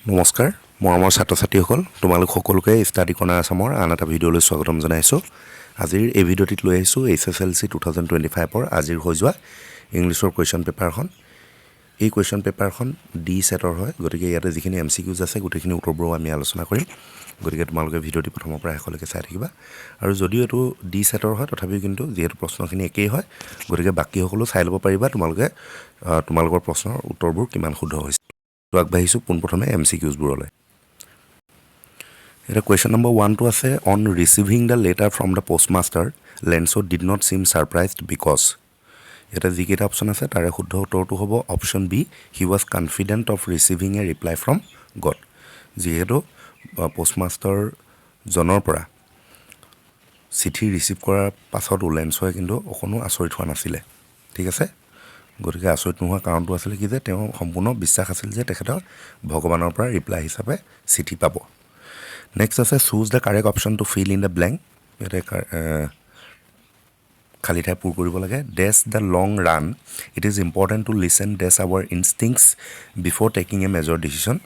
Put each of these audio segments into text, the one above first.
নমস্কাৰ মৰমৰ ছাত্ৰ ছাত্ৰীসকল তোমালোক সকলোকে ষ্টাডি কৰ্ণাৰ আসামৰ আন এটা ভিডিঅ'লৈ স্বাগতম জনাইছোঁ আজিৰ এই ভিডিঅ'টিত লৈ আহিছোঁ HSLC 2025 আজিৰ হৈ যোৱা ইংলিছৰ কুৱেশ্যন পেপাৰখন এই কুৱেশ্যন পেপাৰখন ডি সেটৰ হয় গতিকে ইয়াতে যিখিনি MCQs আছে গোটেইখিনি উত্তৰবোৰ আমি আলোচনা কৰিম গতিকে তোমালোকে ভিডিঅ'টি প্ৰথমৰ পৰা শেষলৈকে চাই থাকিবা আৰু যদিও এটো ডি সেটৰ হয় তথাপিও কিন্তু যেহেতু প্ৰশ্নখিনি একেই হয় গতিকে বাকি সকলো চাই ল'ব পাৰিবা তোমালোকৰ প্ৰশ্নৰ উত্তৰবোৰ কিমান শুদ্ধ হৈছে তো আগবাঢ়িছোঁ পোনপ্ৰথমে MCQs বোৰলৈ এটা question number 1 to আছে on receiving the letter from the postmaster Lenso did not seem surprised because এটা যিকেইটা অপচন আছে তাৰে শুদ্ধ উত্তৰটো হ'ব option B he was confident of receiving a reply from God যিহেতু postmaster জনৰ পৰা চিঠি ৰিসিভ কৰাৰ পাছত লেন্সয়ে কিন্তু অকনো আচৰিত হোৱা নাছিলে ঠিক আছে গতিকে আচৰিত নোহোৱা কাৰণটো আছিল কি যে তেওঁ সম্পূৰ্ণ বিশ্বাস আছিল যে তেখেতৰ ভগৱানৰ পৰা ৰিপ্লাই হিচাপে চিঠি পাব নেক্সট আছে choose the correct option to fill in the blank এটা খালি ঠাই পূৰ কৰিব লাগে dash the long run it is important to listen dash our instincts before taking a major decision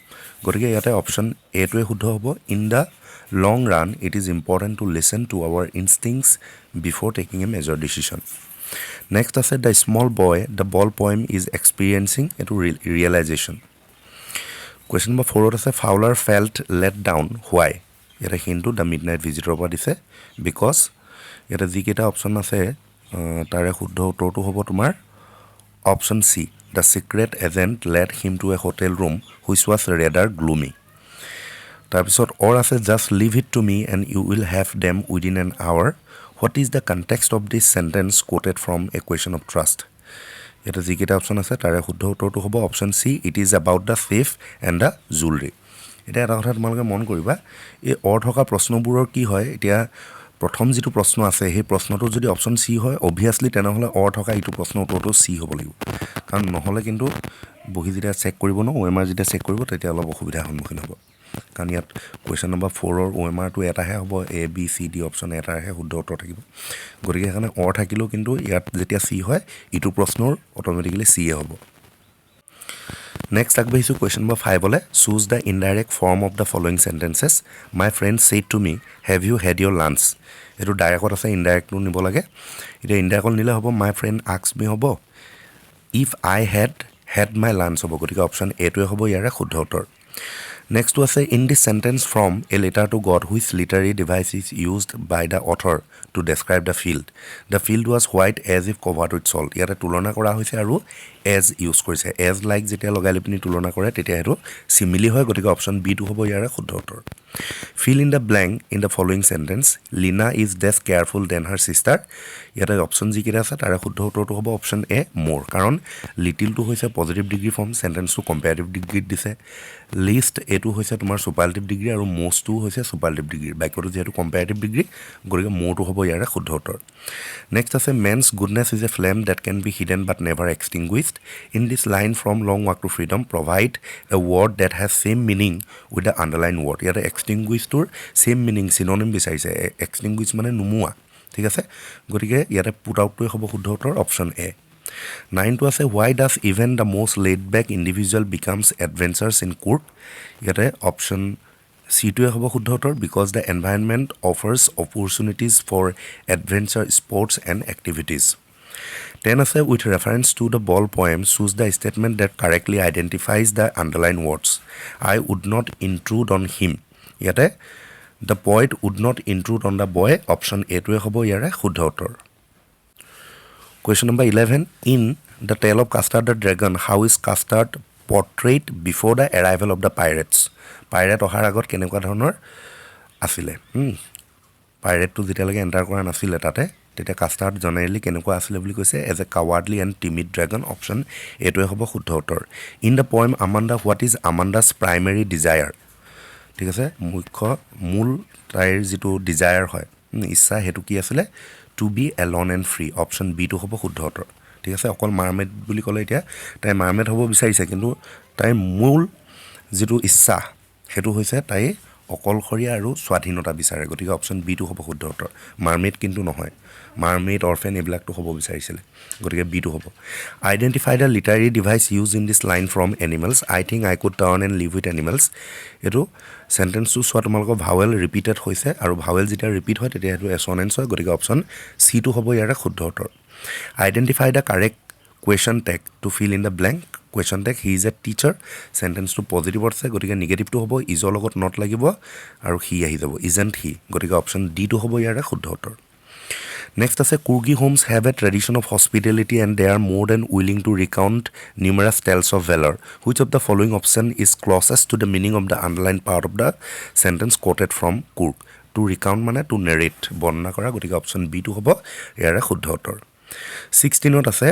গতিকে ইয়াতে অপচন এটোৱে শুদ্ধ হ'ব in the long run it is important to listen to our instincts before taking a major decision Next আছে the small boy the ball poem is experiencing এটো realization Question number 4 আছে Fowler felt let down why এটা হিন্টু the midnight visitor পৰা দিছে because এটা যিকেইটা option আছে তাৰে শুদ্ধ উত্তৰটো হ'ব তোমাৰ option C the secret agent led him to a hotel room which was rather gloomy তাৰপিছত or আছে just leave it to me and you will have them within an hour What is the context of this sentence quoted from a question of trust? এটা যিকেইটা option আছে তাৰে শুদ্ধ উত্তৰটো হ'ব option C it is about the safe and the jewellery এতিয়া এটা কথা তোমালোকে মন কৰিবা এই অৰ থকা প্ৰশ্নবোৰৰ কি হয় এতিয়া প্ৰথম যিটো প্ৰশ্ন আছে সেই প্ৰশ্নটো যদি অপচন সি হয় অবভিয়াছলি তেনেহ'লে অৰ থকা এইটো প্ৰশ্ন উত্তৰটো সি হ'ব লাগিব কাৰণ নহ'লে কিন্তু বহি যেতিয়া চেক কৰিব ন OMR যেতিয়া চেক কৰিব তেতিয়া অলপ অসুবিধাৰ সন্মুখীন হ'ব কাৰণ ইয়াত কুৱেশ্যন নম্বৰ 4 ৰ OMRটো এটাহে হ'ব A B C D option এটাহে শুদ্ধ উত্তৰ থাকিব গতিকে এখানে অৰ থাকিলেও কিন্তু ইয়াত যেতিয়া সি হয় ইটো প্ৰশ্নৰ অটোমেটিক্যালি সি এ হ'ব নেক্সট আগবাঢ়িছোঁ কুৱেশ্যন নম্বৰ 5 লে choose the indirect form of the following sentences my friend said to me have you had your lunch এটো ডাইৰেক্টত আছে ইনডাইৰেক্টটো নিব লাগে এটা ইনডাইৰেক্ট নিলে হ'ব মাই ফ্ৰেণ্ড আস্ক মি হ'ব if I head my lunch হ'ব গতিকে অপচন এটোৱে হ'ব ইয়াৰে শুদ্ধ উত্তৰ Next was say in this sentence from a letter to God which literary device is used by the author to describe the field. The field was white as if covered with salt. Yata tulona kora hoise aru as use korise. As like jetia logai lepini tulona kore tetia etu simile hoy gotike option B to hobo yara shuddho uttor. Fill in the blank in the following sentence. Lina is less careful than her sister. Yata option G kira asa tara shuddho uttor to hobo option A more. Karon little to hoise positive degree form sentence to comparative degree dise. Least এটো হৈছে তোমাৰ সুপাৰলেটিভ degree আৰু মোষ্টটো হৈছে সুপাৰলেটিভ degree বাক্যটো যেহেতু comparative degree গৰিকে মোৰটো হ'ব ইয়াৰে শুদ্ধ উত্তৰ নেক্সট আছে man's goodness is a flame that can be hidden but never extinguished in this line from Long Walk to Freedom provide a word that has same meaning with the underline word ইয়াতে এক্সটিংগুইশটোৰ same meaning চিননিম বিচাৰিছে extinguish মানে নুমুৱা ঠিক আছে গতিকে ইয়াতে put আউটটোৱে হ'ব শুদ্ধ উত্তৰ option A 9 to say why does even the most laid back individual becomes adventurous in court yete option C to hobo shuddho uttor because the environment offers opportunities for adventure sports and activities 10 say with reference to the ball poem choose the statement that correctly identifies the underlined words I would not intrude on him yete the poet would not intrude on the boy option A to hobo yare shuddho uttor Question number 11 in the tale of Custard the Dragon how is Custard portrayed before the arrival of the pirates pirate ohar agot kenekwa dhonor asile pirate to jetialage enter kora nasile tate tete Custard generally kenekwa asile boli koise as a cowardly and timid dragon option etoe hobo shuddho uttor in the poem Amanda what is Amanda's primary desire ঠিক আছে মুখ্য মূল তাইৰ যেটো Dzire হয় ইচ্ছা হেতু কি আছিল to be alone and free option B to hobo shuddho uttor ঠিক আছে অকল মারমেড বুলি কলে এতিয়া তাই মারমেড হ'ব বিচাৰিছে কিন্তু তাই মূল যেটো ইচ্ছা হেতু হৈছে তাই অকলশৰীয়া আৰু স্বাধীনতা বিচাৰে গতিকে অপশ্যন বিটো হ'ব শুদ্ধ উত্তৰ মাৰমেড কিন্তু নহয় মাৰমেড অৰফেন এইবিলাকতো হ'ব বিচাৰিছিলে গতিকে বিটো হ'ব identify the literary device use in this line from animals I think I could turn and live with animals এইটো চেণ্টেন্সটো চোৱা তোমালোকৰ ভাৱেল ৰিপিটেড হৈছে আৰু ভাৱেল যেতিয়া ৰিপিট হয় তেতিয়া সেইটো এছনেন্স হয় গতিকে অপশ্যন চিটো হ'ব ইয়াৰে শুদ্ধ উত্তৰ identify the correct question tag to fill in the blank question tag he is a teacher চেণ্টেন্সটো পজিটিভত আছে গতিকে নিগেটিভটো হ'ব ইজৰ লগত নট লাগিব আৰু হি আহি যাব ইজেণ্ট হি গতিকে অপশ্যন ডিটো হ'ব ইয়াৰে শুদ্ধ উত্তৰ নেক্সট আছে Coorgi homes have a tradition of hospitality and they are more than willing to recount numerous tales of valour which of the following option is closest to the meaning of the underline part of the sentence quoted from Coorg to recount মানে to নেৰেট বৰ্ণনা কৰা গতিকে option বিটো হ'ব ইয়াৰে শুদ্ধ উত্তৰ 16ত আছে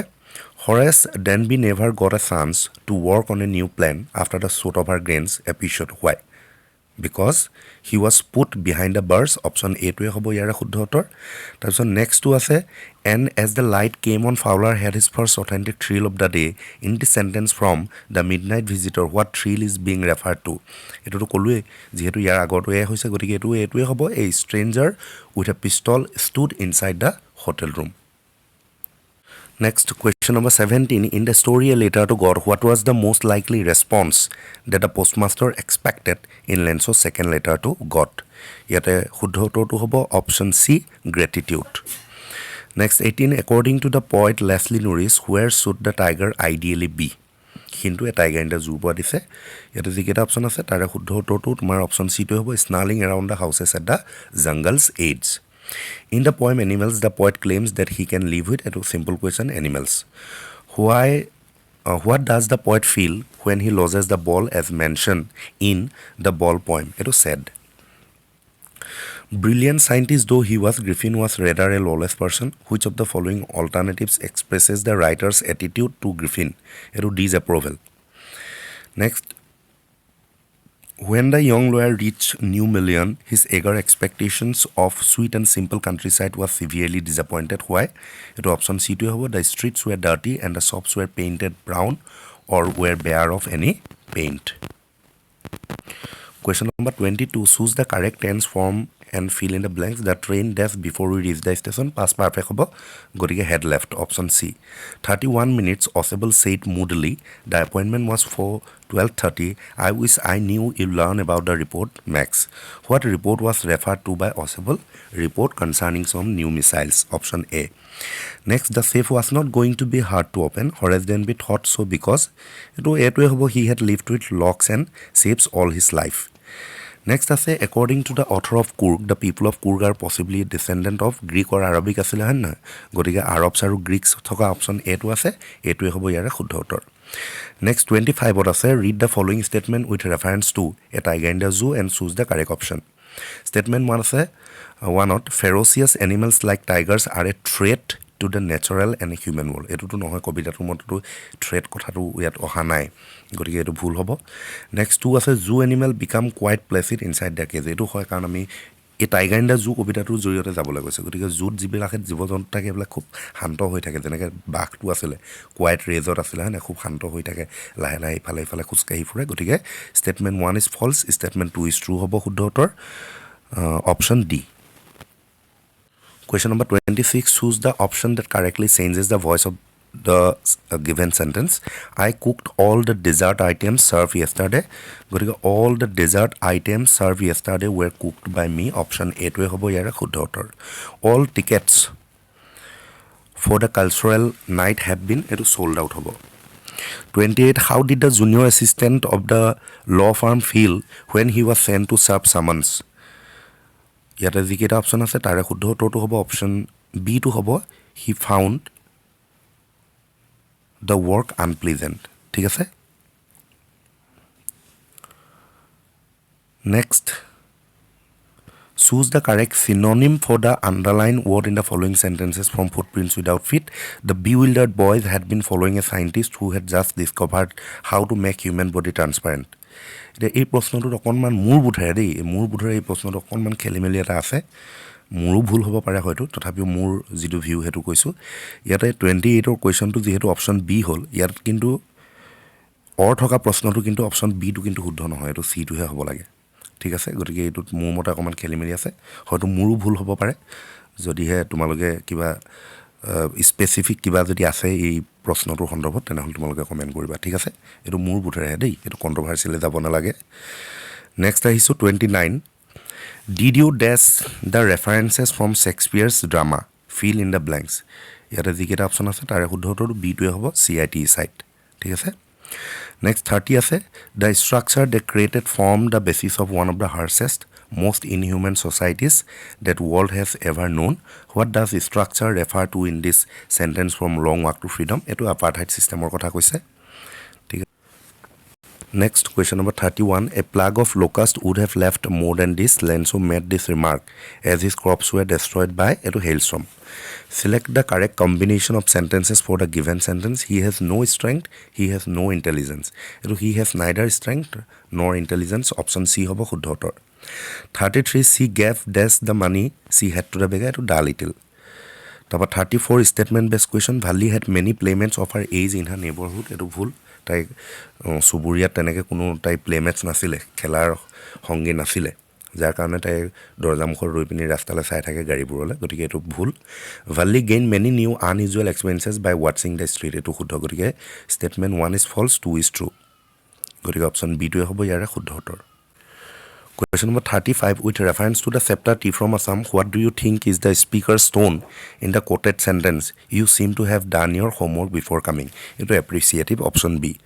Horace Denby never got a chance to work on a new plan after the shoot of her grains episode. Why? Because he was put behind the bars. Option A to hobo yara শুদ্ধ উত্তৰ তাৰপিছত next to আছে and as the light came on Fowler had his first authentic thrill of the day in the sentence from the midnight visitor what thrill is being referred to এটোটো কলোৱে যেহেতু ইয়াৰ আগৰটো এ হৈছে গতিকে এটোৱে হ'ব a stranger with a pistol stood inside the hotel room. Next, question number 17. In the story A Letter to God, what was the most likely response that the postmaster expected in Lenzo's second letter to God? Yate শুদ্ধ উত্তৰটো হ'ব option C, gratitude. Next, 18. According to the poet Leslie Norris, where should the tiger ideally be? কিন্তু a tiger in the zoo পৰা দিছে ইয়াতে যিকেইটা অপশ্যন আছে তাৰে শুদ্ধ উত্তৰটো তোমাৰ অপশ্যন চিটোৱে হ'ব snarling around the houses at the jungle's edge In the poem Animals, the poet claims that he can live with a simple question animals. What does the poet feel when he loses the ball as mentioned in the ball poem? It was said. Brilliant scientist though he was, Griffin was rather a lawless person. Which of the following alternatives expresses the writer's attitude to Griffin? It was disapproval. Next. When the young lawyer reached New Million, his eager expectations of sweet and simple countryside was severely disappointed. Why? It was option C to have the streets were dirty and the shops were painted brown or were bare of any paint. Question number 22. Choose the correct tense form and fill in the blanks. The train left before we reached the station. Past perfect hobo. Gorige had left. Option C. 31 minutes. ASSEB said moodily. The appointment was for 12:30. I wish I knew you learn about the report, Max. What report was referred to by ASSEB? Report concerning some new missiles. Option A. Next, the safe was not going to be hard to open. Horace Denby thought so because he had lived with locks and safes all his life. Next আছে according to the author of Kurg, the people of Kurg are possibly a descendant of Greek or Arabic আছিলে হয় নহয় গতিকে আৰবছ আৰু গ্ৰীকছ থকা option এটো আছে এটোৱে হ'ব ইয়াৰে শুদ্ধ উত্তৰ নেক্সট 25ত আছে read the following statement with reference to a tiger in the zoo and choose the correct option. Statement 1 আছে 1ত ferocious animals like tigers are a threat to the natural and human world. এটোটো নহয় কবিতাটোৰ মতেটো threat কথাটো ইয়াত অহা নাই গতিকে এটো ভুল হ'ব নেক্সট 2 আছে zoo animal become quite placid inside the cage এটো হয় কাৰণ আমি এই টাইগাৰ ইন দ্য জু কবিতাটোৰ জৰিয়তে যাবলৈ গৈছে গতিকে জুত যিবিলাকে জীৱ জন্তু থাকে এইবিলাক খুব শান্ত হৈ থাকে যেনেকৈ বাঘটো আছিলে কোৱাইট ৰেজত আছিলে হয় খুব শান্ত হৈ থাকে লাহে লাহে ইফালে খোজকাঢ়ি ফুৰে গতিকে statement 1 is false statement 2 is true হ'ব শুদ্ধ উত্তৰ option D Question number 26. Choose the option that correctly changes the voice of the given sentence. I cooked all the dessert items served yesterday. All the dessert items served yesterday were cooked by me. Option A to hobo yara shuddha uttor. All tickets for the cultural night have been sold out hobo. 28. How did the junior assistant of the law firm feel when he was sent to serve summons? ইয়াতে যিকেইটা অপশ্যন আছে তাৰে শুদ্ধ উত্তৰটো হ'ব option B টু হ'ব he found the work unpleasant ঠিক আছে next choose the correct synonym for the underline word in the following sentences from footprints without feet the bewildered boys had been following a scientist who had just discovered how to make human body transparent এতিয়া এই প্ৰশ্নটোত অকণমান মোৰ বোধেৰে এই প্ৰশ্নটো অকণমান খেলি মেলি এটা আছে মোৰো ভুল হ'ব পাৰে হয়তো তথাপিও মোৰ যিটো ভিউ সেইটো কৈছোঁ ইয়াতে 28ৰ কুৱেশ্যনটো যিহেতু অপশ্যন বি হ'ল ইয়াত কিন্তু অৰ থকা প্ৰশ্নটো কিন্তু অপশ্যন বিটো কিন্তু শুদ্ধ নহয় এইটো চিটোহে হ'ব লাগে ঠিক আছে গতিকে এইটোত মোৰ মতে অকণমান খেলি মেলি আছে হয়তো মোৰো ভুল হ'ব পাৰে যদিহে তোমালোকে কিবা স্পেচিফিক কিবা যদি আছে এই প্ৰশ্নটোৰ সন্দৰ্ভত তেনেহ'লে তোমালোকে কমেণ্ট কৰিবা ঠিক আছে এইটো মোৰ বুধেৰেহে দেই এইটো কণ্ট্ৰভাৰ্চিয়েলি যাব নালাগে নেক্সট আহিছোঁ 29 did you dash the references from Shakespeare's drama fill in the blanks ইয়াতে যিকেইটা অপশ্যন আছে তাৰে শুদ্ধ উত্তৰটো বিটোৱে হ'ব CIT চাইট ঠিক আছে নেক্সট 30 আছে the structure the created form the basis of one of the harshest most inhuman societies that world has ever known. What does structure refer to in this sentence from long walk to freedom? Eto apartheid system or kotha koise. Next question number 31. A plague of locust would have left more than this. Lenso made this remark as his crops were destroyed by a hailstorm. Select the correct combination of sentences for the given sentence. He has no strength. He has no intelligence. He has neither strength nor intelligence. Option C hobo shuddha uttor. 33 she gave dash the money she had to the beggar to da little. Tapa 34 statement based question. Vali had many playmates of her age in her neighborhood. Etu bhul. Tai suburiya teneke kuno tai playmates nasile. Khelar hongi nasile. যাৰ কাৰণে তাই দৰজামুখৰ ৰৈ পিনি ৰাস্তালৈ চাই থাকে গাড়ীবোৰলৈ গতিকে এইটো ভুল we'll gain many new unusual experiences by ৱাটছিং দ্য ষ্ট্ৰীট এইটো শুদ্ধ গতিকে statement 1 is false 2 is true গতিকে অপশ্যন বিটোৱে হ'ব ইয়াৰে শুদ্ধ উত্তৰ Question number 35 with reference to the chapter T from Assam what do you think is the speaker's tone in the quoted sentence you seem to have done your homework before coming into appreciative option B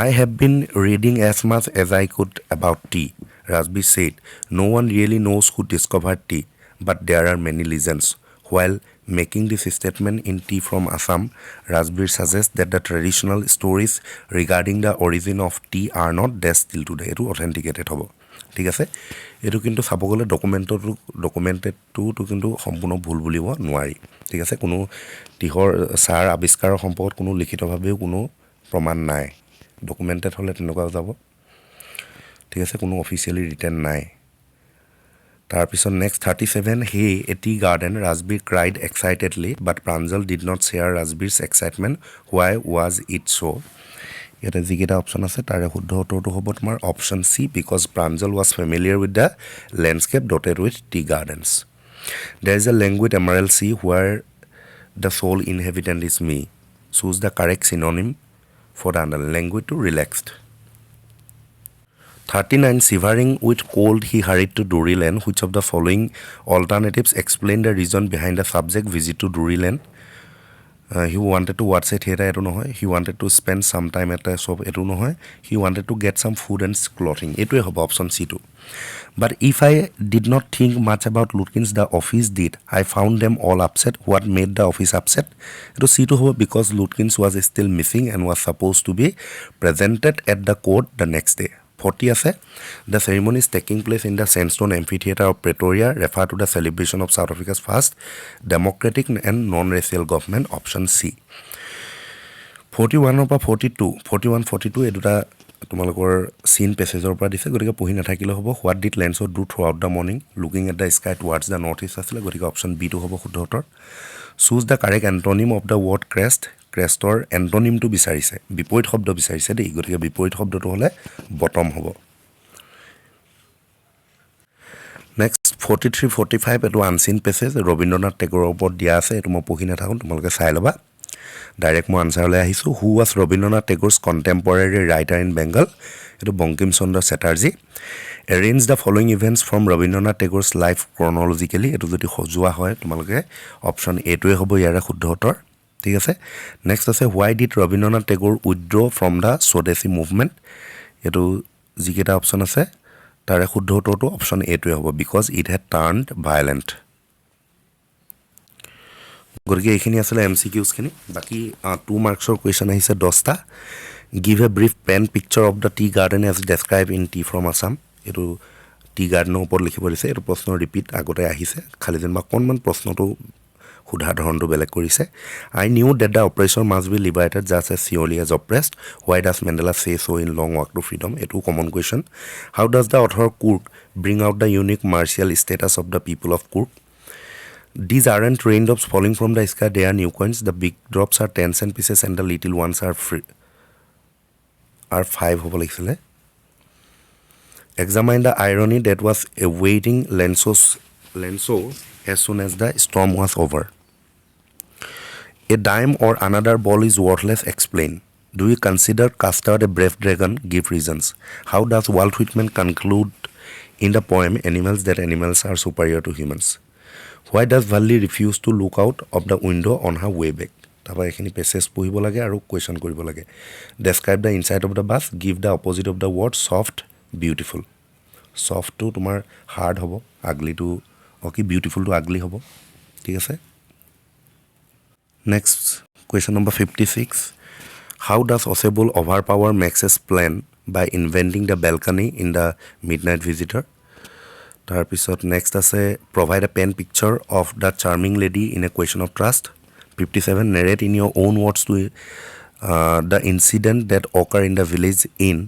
I have been reading as much as I could about tea Rajbir said no one really knows who discovered tea but there are many legends while making this statement in Tea from Assam Rajbir suggests that the traditional stories regarding the origin of tea are not there still today it authenticated hobo ঠিক আছে এটো কিন্তু চাব গলে ডকুমেন্টেডটো কিন্তু সম্পূৰ্ণ ভুল বুলিব নোৱাৰি ঠিক আছে কোনো তিহৰ সাৰ আৱিষ্কাৰৰ সম্পৰ্কত কোনো লিখিতভাৱেও কোনো প্ৰমাণ নাই ডকুমেন্টেড হলে তেনেকুৱা যাব ঠিক আছে কোনো অফিচিয়ালি ৰিটেন নাই তাৰ পিছত next 37 hey a tea garden Rajbir cried excitedly but Pranjal did not share Rajbir's excitement why was it so ইয়াতে যিকেইটা অপশ্যন আছে তাৰে শুদ্ধ উত্তৰটো হ'ব তোমাৰ option C because Pranjal was familiar with the landscape dotted with tea gardens there is a language emerald sea where the sole inhabitant is me choose the correct synonym for the under language to relaxed 39 shivering with cold he hurried to Duriland which of the following alternatives explain the reason behind the subject visit to Duriland he wanted to watch it here etu nohoy he wanted to spend some time at the shop etu nohoy he wanted to get some food and clothing etu hobo option C2 but if I did not think much about Lutkins the office did I found them all upset what made the office upset etu C2 hobo because Lutkins was still missing and was supposed to be presented at the court the next day 40 আছে the ceremony is taking place in the sandstone amphitheater of Pretoria refer to the celebration of South Africa's first democratic and non-racial government option C 41 পৰা 41 এই দুটা তোমালোকৰ scene পেছেজৰ পৰা দিছে গতিকে পঢ়ি নাথাকিলে হ'ব what did Lenso do throughout the morning looking at the sky towards the northeast আছিল গতিকে অপশ্যন বি টো হ'ব শুদ্ধ উত্তৰ choose the correct antonym of the word crest ক্ৰেষ্টৰ এন্টোনিমটো বিচাৰিছে বিপৰীত শব্দ বিচাৰিছে দেই গতিকে বিপৰীত শব্দটো হলে বটম হ'ব নেক্সট 43 45 এটো আনসিন পেছেজ ৰবীন্দ্ৰনাথ টেগৰৰ ওপৰত দিয়া আছে এটো মই পঢ়ি নাথাকো তোমালোকে চাই লবা ডাইৰেক্ট মই আনসাৰলৈ আহিছো who was Rabindranath Tagore's contemporary writer in Bengal এটো বংকিম চন্দ্ৰ Chatterjee arrange the following events from Rabindranath Tagore's life chronologically এটো যদি সজোৱা হয় তোমালোকে অপচন এ টোৱে হ'ব ইয়াৰ শুদ্ধ উত্তৰ ঠিক আছে নেক্সট আছে why did Rabindranath Tagore withdraw from the Swadeshi movement এটো যিকেটা অপচন আছে তাৰে শুদ্ধ উত্তৰটো অপচন এ টোৱে হ'ব because it had turned violent গতিকে এইখিনি আছিল MCQs খিনি বাকি 2 মাৰ্কছৰ কোৱেশ্চন আহিছে 10টা give a brief pen picture of the tea garden as described in Tea from Assam এটো টি গাৰ্ডেনৰ ওপৰত লিখিব দিছে এটো প্ৰশ্ন ৰিপিট আগতে আহিছে খালি যেনবা কোনমান প্ৰশ্নটো সুধা ধৰণটো বেলেগ কৰিছে I knew that the oppressor must be liberated just as surely as oppressed why does Mandela say so in Long Walk to Freedom এটো common question how does the author Kurd bring out the unique martial status of the people of Kurd these aren't raindrops falling from the sky they are new coins the big drops are 10 cent pieces and the little ones are free are 5 হ'ব লাগিছিলে Examine the irony that was awaiting Lenso as soon as the storm was over. A dime or another ball is worthless, explain. Do you consider Custard a brave dragon? Give reasons. How does Walt Whitman conclude in the poem Animals that animals are superior to humans? Why does Valli refuse to look out of the window on her way back? তাৰপৰা এইখিনি passage পঢ়িব লাগে আৰু question কৰিব লাগে. Describe the inside of the bus, give the opposite of the word soft beautiful. ছফ্টটো তোমাৰ hard হ'ব, আগলিটো কি বিউটিফুলটো আগলি হ'ব. ঠিক আছে. Next question number 56. How does Osebol overpower Max's plan by inventing the balcony in the Midnight Visitor? তাৰপিছত next আছে provide a pen picture of the charming lady in a question of trust. 57. Narrate in your own words to the incident that occurred in the village inn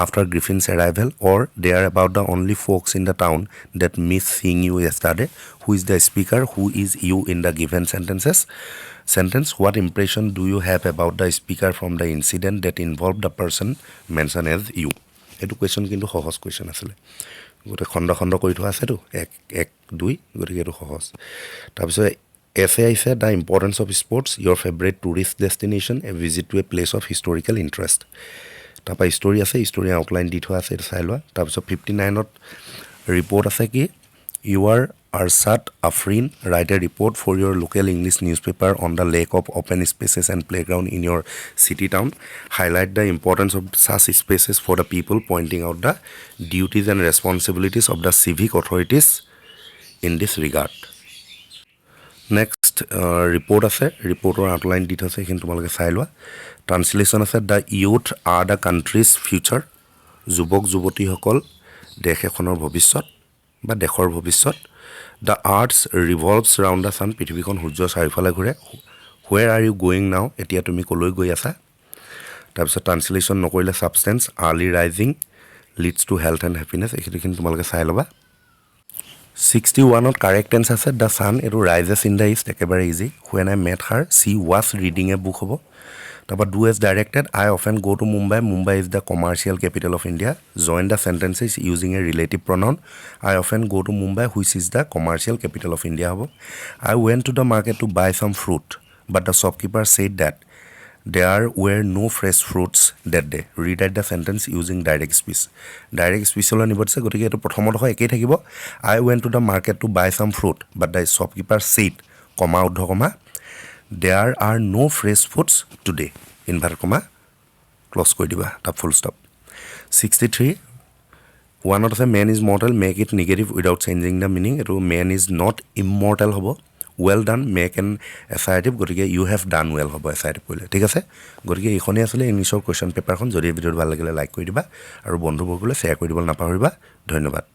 after Griffin's arrival, or they are about the only folks in the town that miss seeing you yesterday. Who is the speaker? Who is you in the given sentence? What impression do you have about the speaker from the incident that involved the person mentioned as you? এইটো question কিন্তু সহজ question আছিলে. গোটেই খণ্ড খণ্ড কৰি থোৱা আছেতো 1, 2 গতিকে এইটো সহজ. তাৰপিছত এছে আহিছে the importance of sports, your favourite tourist destination, a visit to A place of historical interest. তাৰপৰা হিষ্টৰী আছে, হিষ্টৰী আউটলাইন দি থোৱা আছে, এইটো চাই লোৱা. তাৰপিছত 59ত ৰিপৰ্ট আছে কি you are Arshad Afreen write a report for your local English newspaper on the lack of open spaces and playground in your city town. Highlight the importance of such spaces for the people, pointing out the duties and responsibilities of the civic authorities in this regard. Next report আছে, ৰিপৰ্টৰ outline দি থৈছে, সেইখিনি তোমালোকে চাই লোৱা. Translation আছে the youth are the country's future, যুৱক যুৱতীসকল দেশ এখনৰ ভৱিষ্যত বা দেশৰ ভৱিষ্যত. The earth revolves round the sun, পৃথিৱীখন সূৰ্যৰ চাৰিওফালে ঘূৰে. Where R U going now, এতিয়া তুমি ক'লৈ গৈ আছা. তাৰপিছত ট্ৰান্সলেশ্যন নকৰিলে substance, early rising leads to health and happiness, এইখিনি তোমালোকে চাই ল'বা. 61ত কাৰেক্ট টেন্স আছে দ্য ছান, এইটো ৰাইজেছ ইন দ্য ইষ্ট, একেবাৰে easy. When I met her she was reading a book হ'ব. তাৰপৰা do as directed, I often go' to Mumbai, Mumbai is the commercial capital of India. Join the sentences using a relative pronoun, I often go' to Mumbai which is the commercial capital of India হ'ব. I went to the market to buy some fruit but the shopkeeper said that there were no fresh fruits that day. Rewrite the sentence using direct speech. Direct speech হলে নিবছে, গতিকে এইটো প্ৰথমত হয় একেই থাকিব. I went to the market to buy some fruit but the shopkeeper said, comma উদ্ধ comma, there are no fresh fruits today. Invert comma clause কৰি দিবা, তাত ফুল ষ্টপ. 63 ওৱানত আছে man is mortal, make it negative without changing the meaning. এইটো man is not immortal হ'ব. Well ডান, make N এছাৰেটিভ, গতিকে U have done well হ'ব এছাৰেটিভ কৰিলে. ঠিক আছে, গতিকে এইখনেই আছিলে ইংলিছৰ কুৱেশ্যন পেপাৰখন. যদি ভিডিঅ'টো ভাল লাগিলে লাইক কৰি দিবা আৰু বন্ধুবৰ্গলৈ শ্বেয়াৰ কৰি দিবলৈ নাপাহৰিবা. ধন্যবাদ.